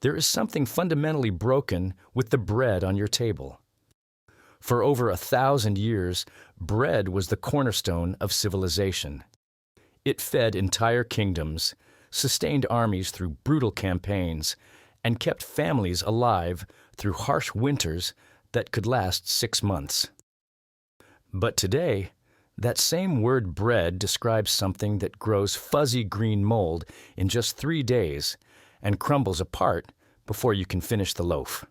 there is something fundamentally broken with the bread on your table. For over 1,000 years, bread was the cornerstone of civilization. It fed entire kingdoms, sustained armies through brutal campaigns, and kept families alive through harsh winters that could last 6 months. But today, that same word bread describes something that grows fuzzy green mold in just 3 days and crumbles apart before you can finish the loaf.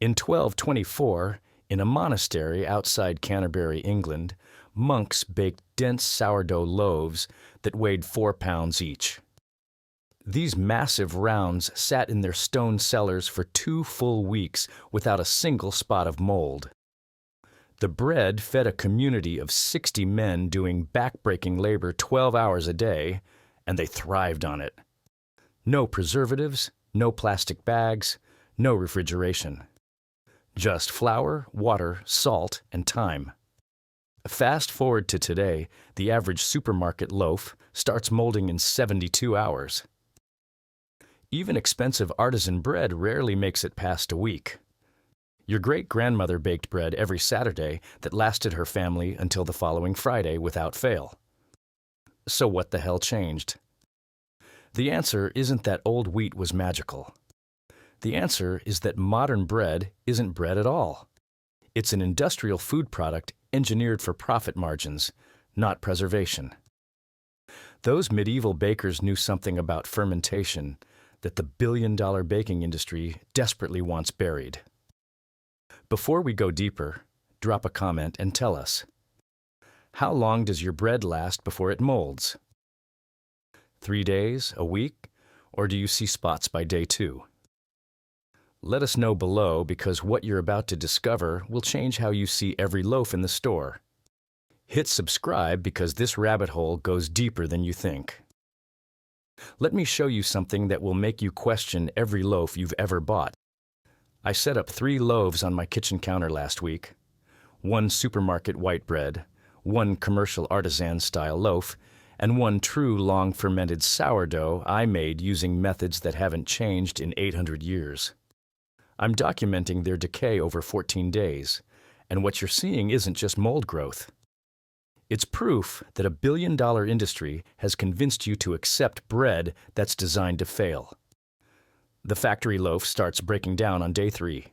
In 1224, in a monastery outside Canterbury, England, monks baked dense sourdough loaves that weighed 4 pounds each. These massive rounds sat in their stone cellars for 2 full weeks without a single spot of mold. The bread fed a community of 60 men doing back-breaking labor 12 hours a day, and they thrived on it. No preservatives, no plastic bags, no refrigeration. Just flour, water, salt, and time. Fast forward to today, the average supermarket loaf starts molding in 72 hours. Even expensive artisan bread rarely makes it past a week. Your great-grandmother baked bread every Saturday that lasted her family until the following Friday without fail. So what the hell changed? The answer isn't that old wheat was magical. The answer is that modern bread isn't bread at all. It's an industrial food product engineered for profit margins, not preservation. Those medieval bakers knew something about fermentation that the billion-dollar baking industry desperately wants buried. Before we go deeper, drop a comment and tell us, how long does your bread last before it molds? 3 days, a week, or do you see spots by day 2? Let us know below, because what you're about to discover will change how you see every loaf in the store. Hit subscribe because this rabbit hole goes deeper than you think. Let me show you something that will make you question every loaf you've ever bought. I set up 3 loaves on my kitchen counter last week. 1 supermarket white bread, 1 commercial artisan-style loaf, and 1 true long-fermented sourdough I made using methods that haven't changed in 800 years. I'm documenting their decay over 14 days, and what you're seeing isn't just mold growth. It's proof that a billion-dollar industry has convinced you to accept bread that's designed to fail. The factory loaf starts breaking down on day 3.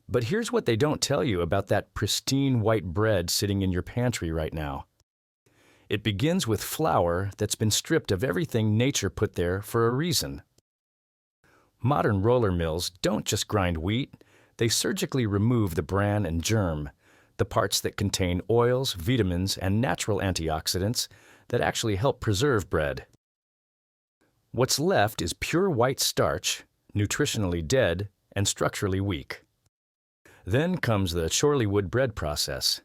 But here's what they don't tell you about that pristine white bread sitting in your pantry right now. It begins with flour that's been stripped of everything nature put there for a reason. Modern roller mills don't just grind wheat, they surgically remove the bran and germ, the parts that contain oils, vitamins, and natural antioxidants that actually help preserve bread. What's left is pure white starch, nutritionally dead and structurally weak. Then comes the Chorleywood bread process,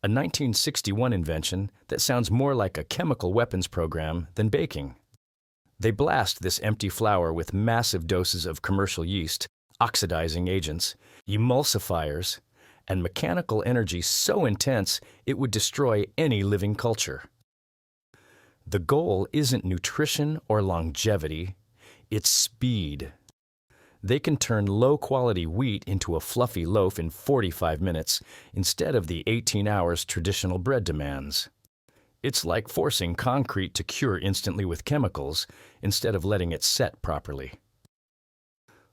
a 1961 invention that sounds more like a chemical weapons program than baking. They blast this empty flour with massive doses of commercial yeast, oxidizing agents, emulsifiers, and mechanical energy so intense it would destroy any living culture. The goal isn't nutrition or longevity, it's speed. They can turn low-quality wheat into a fluffy loaf in 45 minutes instead of the 18 hours traditional bread demands. It's like forcing concrete to cure instantly with chemicals instead of letting it set properly.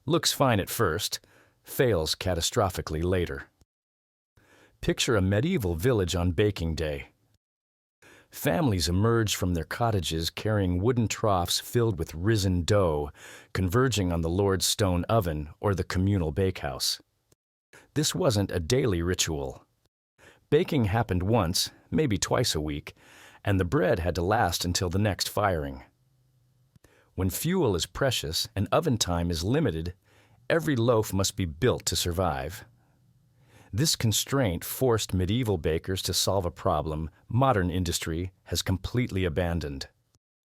Looks fine at first, fails catastrophically later. Picture a medieval village on baking day. Families emerge from their cottages carrying wooden troughs filled with risen dough, converging on the Lord's stone oven or the communal bakehouse. This wasn't a daily ritual. Baking happened once, maybe twice a week, and the bread had to last until the next firing. When fuel is precious and oven time is limited, every loaf must be built to survive. This constraint forced medieval bakers to solve a problem modern industry has completely abandoned: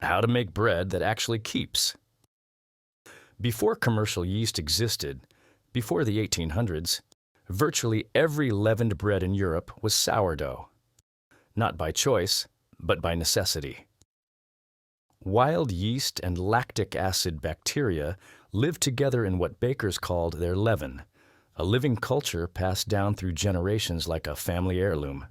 how to make bread that actually keeps. Before commercial yeast existed, before the 1800s, virtually every leavened bread in Europe was sourdough. Not by choice, but by necessity. Wild yeast and lactic acid bacteria lived together in what bakers called their leaven, a living culture passed down through generations like a family heirloom.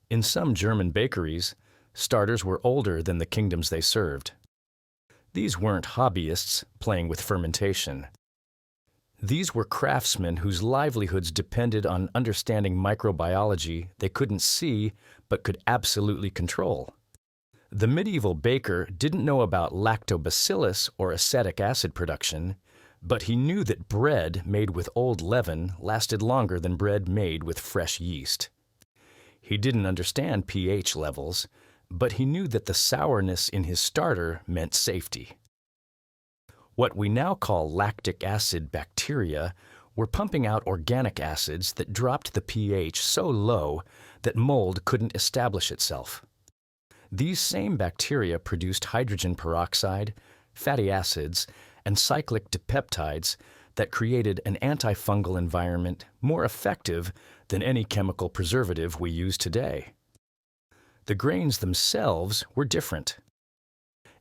In some German bakeries, starters were older than the kingdoms they served. These weren't hobbyists playing with fermentation. These were craftsmen whose livelihoods depended on understanding microbiology they couldn't see but could absolutely control. The medieval baker didn't know about lactobacillus or acetic acid production, but he knew that bread made with old leaven lasted longer than bread made with fresh yeast. He didn't understand pH levels, but he knew that the sourness in his starter meant safety. What we now call lactic acid bacteria were pumping out organic acids that dropped the pH so low that mold couldn't establish itself. These same bacteria produced hydrogen peroxide, fatty acids, and cyclic dipeptides that created an antifungal environment more effective than any chemical preservative we use today. The grains themselves were different.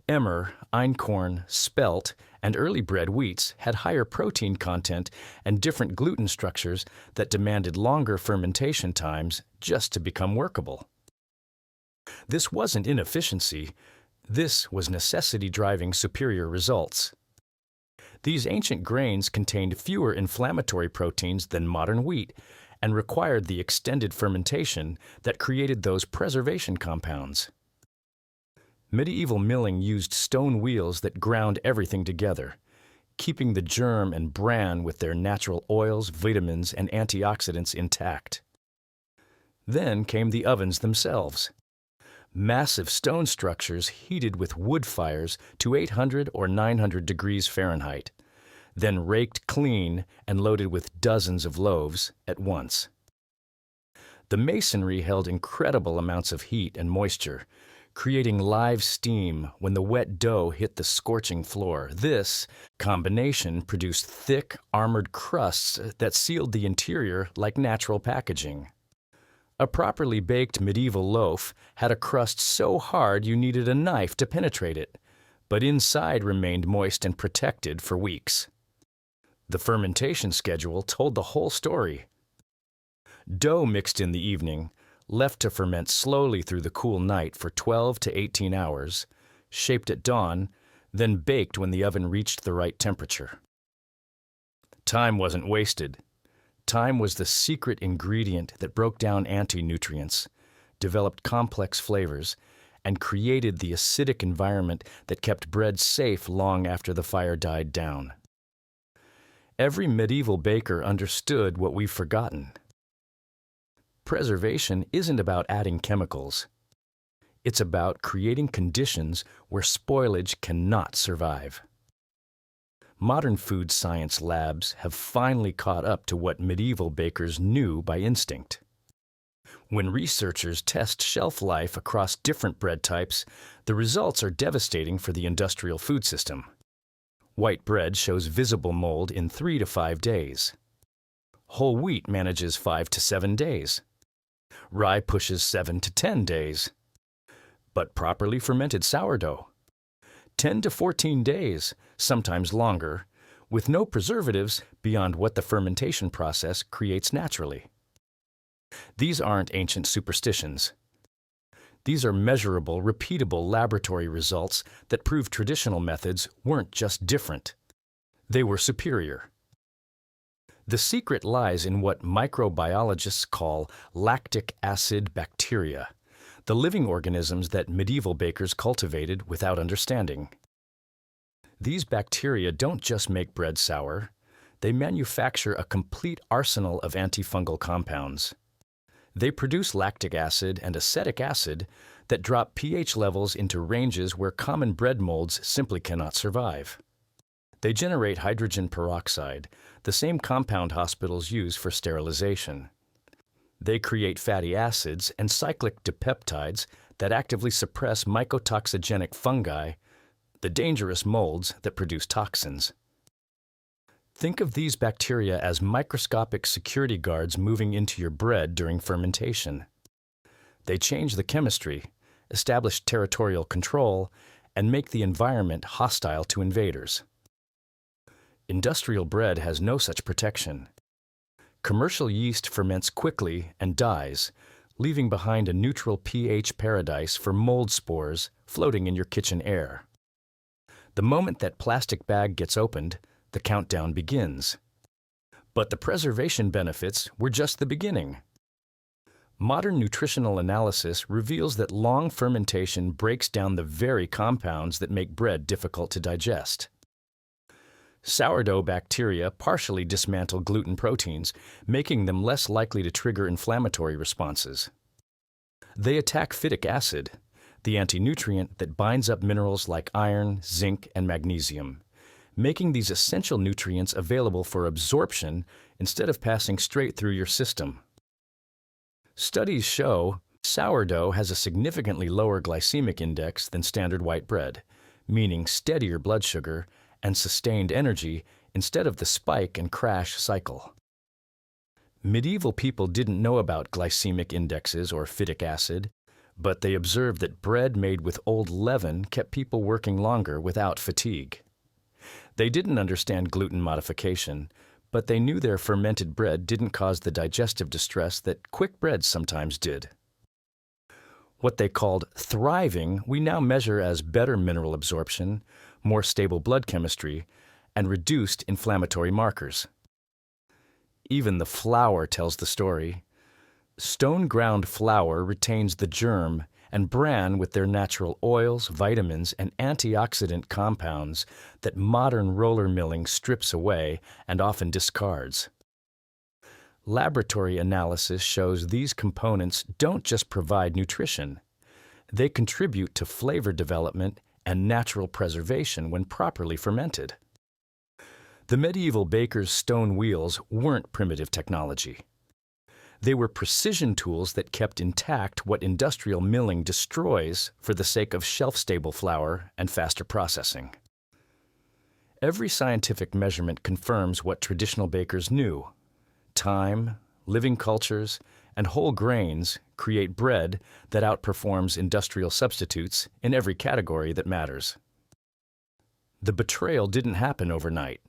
Emmer, einkorn, spelt, and early bread wheats had higher protein content and different gluten structures that demanded longer fermentation times just to become workable. This wasn't inefficiency, this was necessity driving superior results. These ancient grains contained fewer inflammatory proteins than modern wheat and required the extended fermentation that created those preservation compounds. Medieval milling used stone wheels that ground everything together, keeping the germ and bran with their natural oils, vitamins, and antioxidants intact. Then came the ovens themselves. Massive stone structures heated with wood fires to 800 or 900 degrees Fahrenheit, then raked clean and loaded with dozens of loaves at once. The masonry held incredible amounts of heat and moisture, creating live steam when the wet dough hit the scorching floor. This combination produced thick, armored crusts that sealed the interior like natural packaging. A properly baked medieval loaf had a crust so hard you needed a knife to penetrate it, but inside remained moist and protected for weeks. The fermentation schedule told the whole story. Dough mixed in the evening, left to ferment slowly through the cool night for 12 to 18 hours, shaped at dawn, then baked when the oven reached the right temperature. Time wasn't wasted. Time was the secret ingredient that broke down anti-nutrients, developed complex flavors, and created the acidic environment that kept bread safe long after the fire died down. Every medieval baker understood what we've forgotten. Preservation isn't about adding chemicals. It's about creating conditions where spoilage cannot survive. Modern food science labs have finally caught up to what medieval bakers knew by instinct. When researchers test shelf life across different bread types, the results are devastating for the industrial food system. White bread shows visible mold in 3 to 5 days. Whole wheat manages 5 to 7 days. Rye pushes 7 to 10 days. But properly fermented sourdough, 10 to 14 days, sometimes longer, with no preservatives beyond what the fermentation process creates naturally. These aren't ancient superstitions. These are measurable, repeatable laboratory results that prove traditional methods weren't just different. They were superior. The secret lies in what microbiologists call lactic acid bacteria, the living organisms that medieval bakers cultivated without understanding. These bacteria don't just make bread sour, they manufacture a complete arsenal of antifungal compounds. They produce lactic acid and acetic acid that drop pH levels into ranges where common bread molds simply cannot survive. They generate hydrogen peroxide, the same compound hospitals use for sterilization. They create fatty acids and cyclic dipeptides that actively suppress mycotoxigenic fungi, the dangerous molds that produce toxins. Think of these bacteria as microscopic security guards moving into your bread during fermentation. They change the chemistry, establish territorial control, and make the environment hostile to invaders. Industrial bread has no such protection. Commercial yeast ferments quickly and dies, leaving behind a neutral pH paradise for mold spores floating in your kitchen air. The moment that plastic bag gets opened, the countdown begins. But the preservation benefits were just the beginning. Modern nutritional analysis reveals that long fermentation breaks down the very compounds that make bread difficult to digest. Sourdough bacteria partially dismantle gluten proteins, making them less likely to trigger inflammatory responses. They attack phytic acid, the anti-nutrient that binds up minerals like iron, zinc, and magnesium, making these essential nutrients available for absorption instead of passing straight through your system. Studies show sourdough has a significantly lower glycemic index than standard white bread, meaning steadier blood sugar and sustained energy instead of the spike and crash cycle. Medieval people didn't know about glycemic indexes or phytic acid, but they observed that bread made with old leaven kept people working longer without fatigue. They didn't understand gluten modification, but they knew their fermented bread didn't cause the digestive distress that quick breads sometimes did. What they called thriving, we now measure as better mineral absorption, more stable blood chemistry, and reduced inflammatory markers. Even the flour tells the story. Stone-ground flour retains the germ, and bran with their natural oils, vitamins, and antioxidant compounds that modern roller milling strips away and often discards. Laboratory analysis shows these components don't just provide nutrition. They contribute to flavor development and natural preservation when properly fermented. The medieval baker's stone wheels weren't primitive technology. They were precision tools that kept intact what industrial milling destroys for the sake of shelf-stable flour and faster processing. Every scientific measurement confirms what traditional bakers knew. Time, living cultures, and whole grains create bread that outperforms industrial substitutes in every category that matters. The betrayal didn't happen overnight.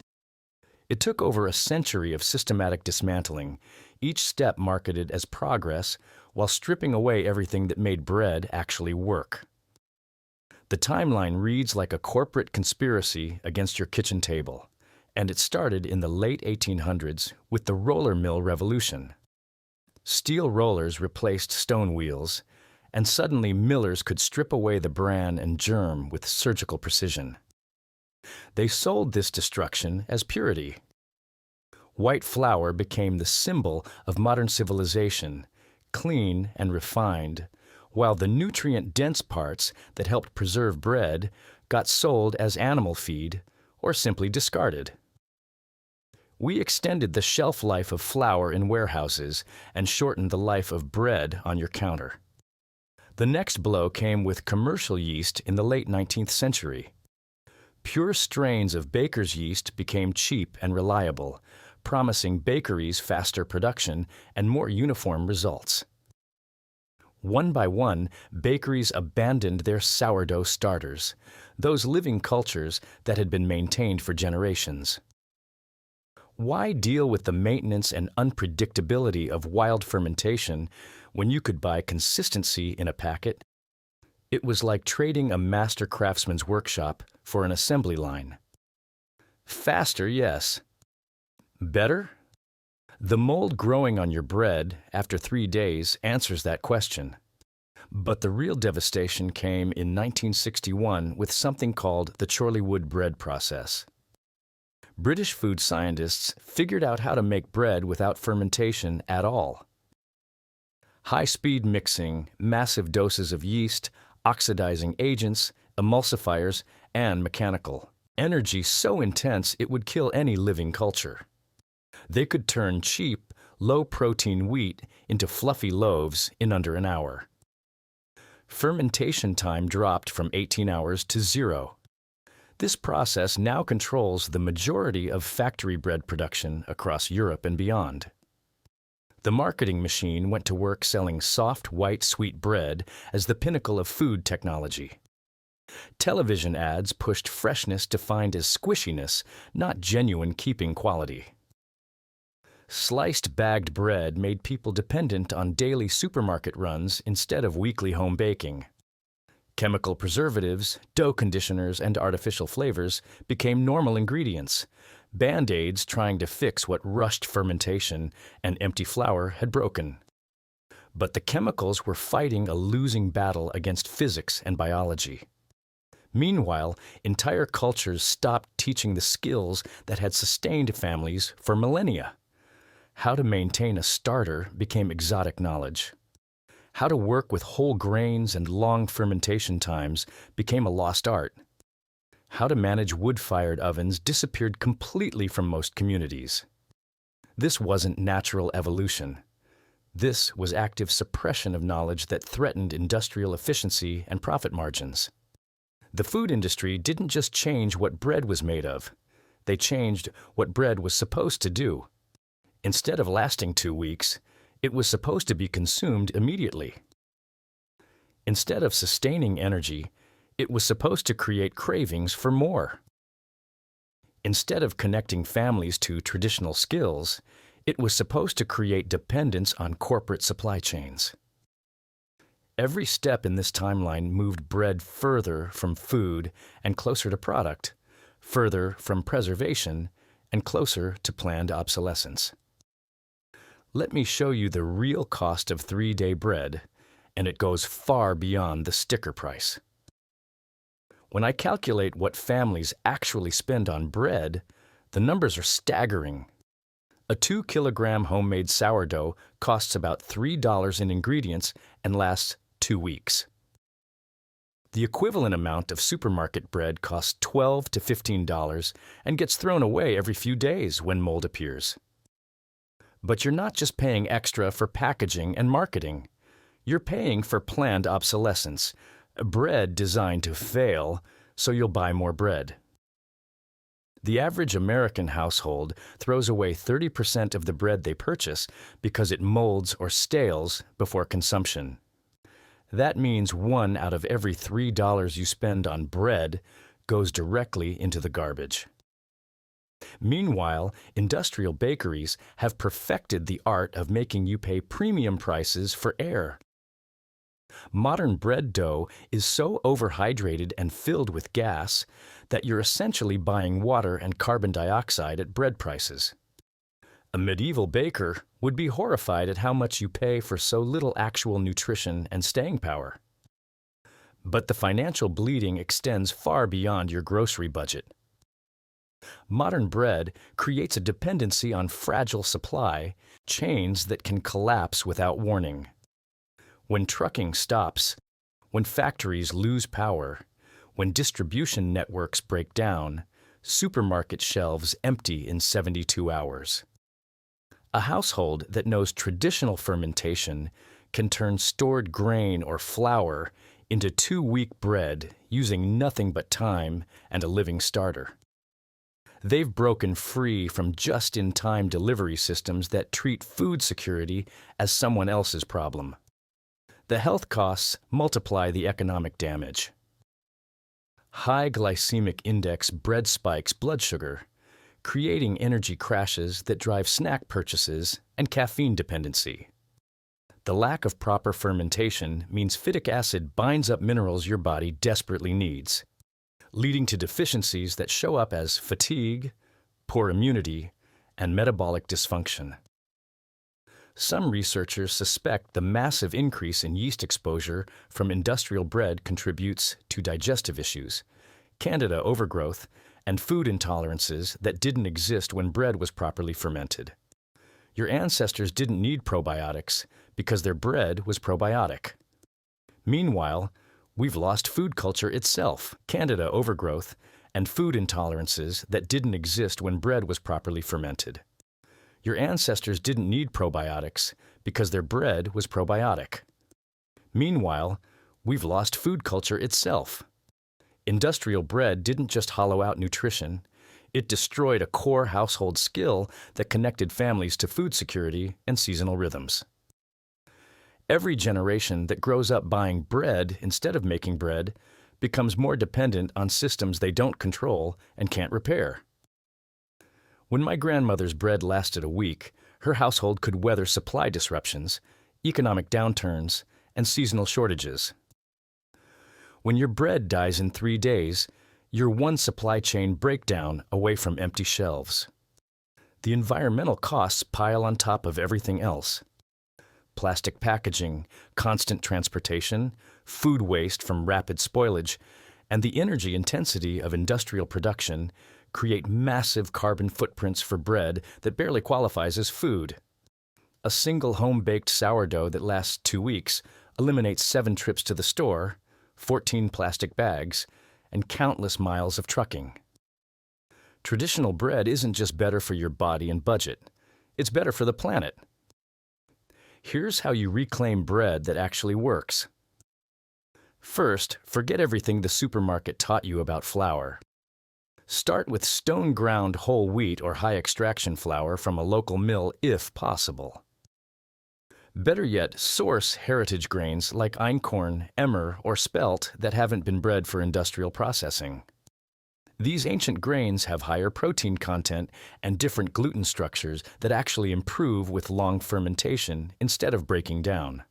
It took over a century of systematic dismantling, each step marketed as progress while stripping away everything that made bread actually work. The timeline reads like a corporate conspiracy against your kitchen table, and it started in the late 1800s with the roller mill revolution. Steel rollers replaced stone wheels, and suddenly millers could strip away the bran and germ with surgical precision. They sold this destruction as purity. White flour became the symbol of modern civilization, clean and refined, while the nutrient-dense parts that helped preserve bread got sold as animal feed or simply discarded. We extended the shelf life of flour in warehouses and shortened the life of bread on your counter. The next blow came with commercial yeast in the late 19th century. Pure strains of baker's yeast became cheap and reliable, promising bakeries faster production and more uniform results. One by one, bakeries abandoned their sourdough starters, those living cultures that had been maintained for generations. Why deal with the maintenance and unpredictability of wild fermentation when you could buy consistency in a packet? It was like trading a master craftsman's workshop for an assembly line. Faster, yes. Better? The mold growing on your bread after 3 days answers that question. But the real devastation came in 1961 with something called the Chorleywood bread process. British food scientists figured out how to make bread without fermentation at all. High-speed mixing, massive doses of yeast, oxidizing agents, emulsifiers, and mechanical energy so intense it would kill any living culture. They could turn cheap, low-protein wheat into fluffy loaves in under an hour. Fermentation time dropped from 18 hours to 0. This process now controls the majority of factory bread production across Europe and beyond. The marketing machine went to work selling soft, white, sweet bread as the pinnacle of food technology. Television ads pushed freshness defined as squishiness, not genuine keeping quality. Sliced bagged bread made people dependent on daily supermarket runs instead of weekly home baking. Chemical preservatives, dough conditioners, and artificial flavors became normal ingredients, Band-Aids trying to fix what rushed fermentation and empty flour had broken. But the chemicals were fighting a losing battle against physics and biology. Meanwhile, entire cultures stopped teaching the skills that had sustained families for millennia. How to maintain a starter became exotic knowledge. How to work with whole grains and long fermentation times became a lost art. How to manage wood-fired ovens disappeared completely from most communities. This wasn't natural evolution. This was active suppression of knowledge that threatened industrial efficiency and profit margins. The food industry didn't just change what bread was made of. They changed what bread was supposed to do. Instead of lasting 2 weeks, it was supposed to be consumed immediately. Instead of sustaining energy, it was supposed to create cravings for more. Instead of connecting families to traditional skills, it was supposed to create dependence on corporate supply chains. Every step in this timeline moved bread further from food and closer to product, further from preservation and closer to planned obsolescence. Let me show you the real cost of 3-day bread, and it goes far beyond the sticker price. When I calculate what families actually spend on bread, the numbers are staggering. A 2-kilogram homemade sourdough costs about $3 in ingredients and lasts 2 weeks. The equivalent amount of supermarket bread costs $12 to $15 and gets thrown away every few days when mold appears. But you're not just paying extra for packaging and marketing. You're paying for planned obsolescence, bread designed to fail, so you'll buy more bread. The average American household throws away 30% of the bread they purchase because it molds or stales before consumption. That means 1 out of every $3 you spend on bread goes directly into the garbage. Meanwhile, industrial bakeries have perfected the art of making you pay premium prices for air. Modern bread dough is so overhydrated and filled with gas that you're essentially buying water and carbon dioxide at bread prices. A medieval baker would be horrified at how much you pay for so little actual nutrition and staying power. But the financial bleeding extends far beyond your grocery budget. Modern bread creates a dependency on fragile supply chains that can collapse without warning. When trucking stops, when factories lose power, when distribution networks break down, supermarket shelves empty in 72 hours. A household that knows traditional fermentation can turn stored grain or flour into 2-week bread using nothing but time and a living starter. They've broken free from just-in-time delivery systems that treat food security as someone else's problem. The health costs multiply the economic damage. High glycemic index bread spikes blood sugar, creating energy crashes that drive snack purchases and caffeine dependency. The lack of proper fermentation means phytic acid binds up minerals your body desperately needs, leading to deficiencies that show up as fatigue, poor immunity, and metabolic dysfunction. Some researchers suspect the massive increase in yeast exposure from industrial bread contributes to digestive issues, candida overgrowth, and food intolerances that didn't exist when bread was properly fermented. Your ancestors didn't need probiotics because their bread was probiotic. Meanwhile, we've lost food culture itself, candida overgrowth, and food intolerances that didn't exist when bread was properly fermented. Your ancestors didn't need probiotics because their bread was probiotic. Meanwhile, we've lost food culture itself. Industrial bread didn't just hollow out nutrition, it destroyed a core household skill that connected families to food security and seasonal rhythms. Every generation that grows up buying bread instead of making bread becomes more dependent on systems they don't control and can't repair. When my grandmother's bread lasted a week, her household could weather supply disruptions, economic downturns, and seasonal shortages. When your bread dies in 3 days, you're one supply chain breakdown away from empty shelves. The environmental costs pile on top of everything else. Plastic packaging, constant transportation, food waste from rapid spoilage, and the energy intensity of industrial production create massive carbon footprints for bread that barely qualifies as food. A single home-baked sourdough that lasts 2 weeks eliminates 7 trips to the store, 14 plastic bags, and countless miles of trucking. Traditional bread isn't just better for your body and budget, it's better for the planet. Here's how you reclaim bread that actually works. First, forget everything the supermarket taught you about flour. Start with stone-ground whole wheat or high-extraction flour from a local mill if possible. Better yet, source heritage grains like einkorn, emmer, or spelt that haven't been bred for industrial processing. These ancient grains have higher protein content and different gluten structures that actually improve with long fermentation instead of breaking down.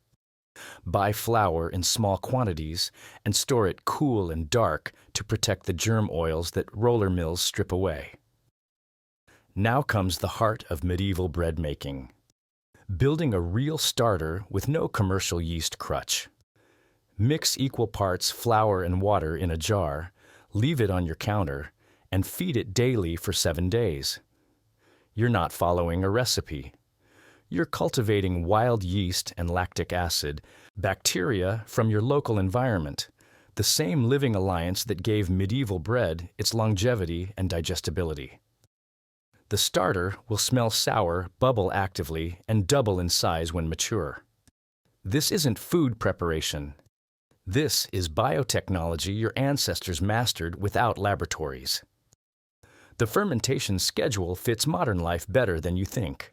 Buy flour in small quantities and store it cool and dark to protect the germ oils that roller mills strip away. Now comes the heart of medieval bread making. Building a real starter with no commercial yeast crutch. Mix equal parts flour and water in a jar, leave it on your counter, and feed it daily for 7 days. You're not following a recipe. You're cultivating wild yeast and lactic acid, bacteria from your local environment, the same living alliance that gave medieval bread its longevity and digestibility. The starter will smell sour, bubble actively, and double in size when mature. This isn't food preparation. This is biotechnology your ancestors mastered without laboratories. The fermentation schedule fits modern life better than you think.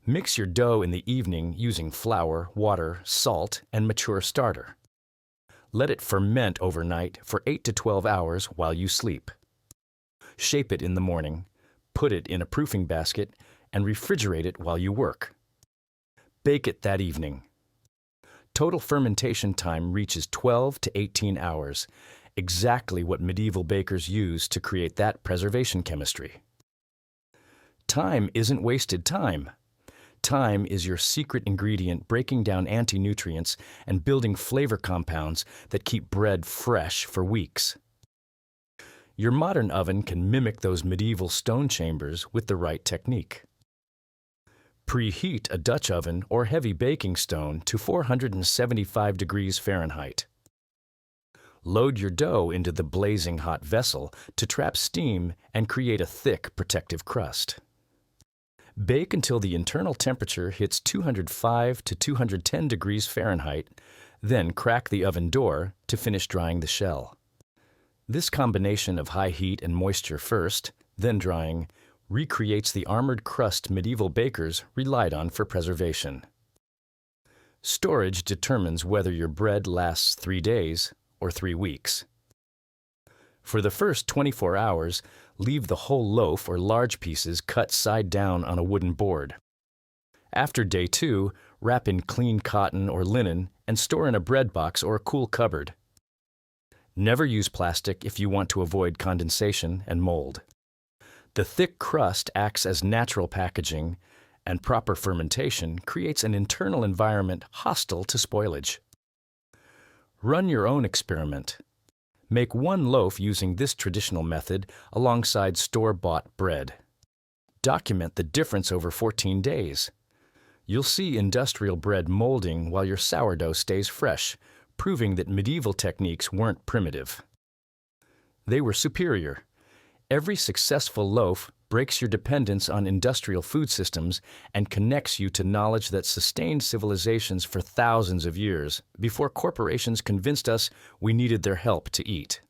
Mix your dough in the evening using flour, water, salt, and mature starter. Let it ferment overnight for 8 to 12 hours while you sleep. Shape it in the morning, put it in a proofing basket, and refrigerate it while you work. Bake it that evening. Total fermentation time reaches 12 to 18 hours, exactly what medieval bakers used to create that preservation chemistry. Time isn't wasted time. Time is your secret ingredient breaking down anti-nutrients and building flavor compounds that keep bread fresh for weeks. Your modern oven can mimic those medieval stone chambers with the right technique. Preheat a Dutch oven or heavy baking stone to 475 degrees Fahrenheit. Load your dough into the blazing hot vessel to trap steam and create a thick, protective crust. Bake until the internal temperature hits 205 to 210 degrees Fahrenheit, then crack the oven door to finish drying the shell. This combination of high heat and moisture first, then drying, recreates the armored crust medieval bakers relied on for preservation. Storage determines whether your bread lasts 3 days or 3 weeks. For the first 24 hours, leave the whole loaf or large pieces cut side down on a wooden board. After day 2, wrap in clean cotton or linen and store in a bread box or a cool cupboard. Never use plastic if you want to avoid condensation and mold. The thick crust acts as natural packaging, and proper fermentation creates an internal environment hostile to spoilage. Run your own experiment. Make 1 loaf using this traditional method alongside store-bought bread. Document the difference over 14 days. You'll see industrial bread molding while your sourdough stays fresh, proving that medieval techniques weren't primitive. They were superior. Every successful loaf breaks your dependence on industrial food systems and connects you to knowledge that sustained civilizations for thousands of years before corporations convinced us we needed their help to eat.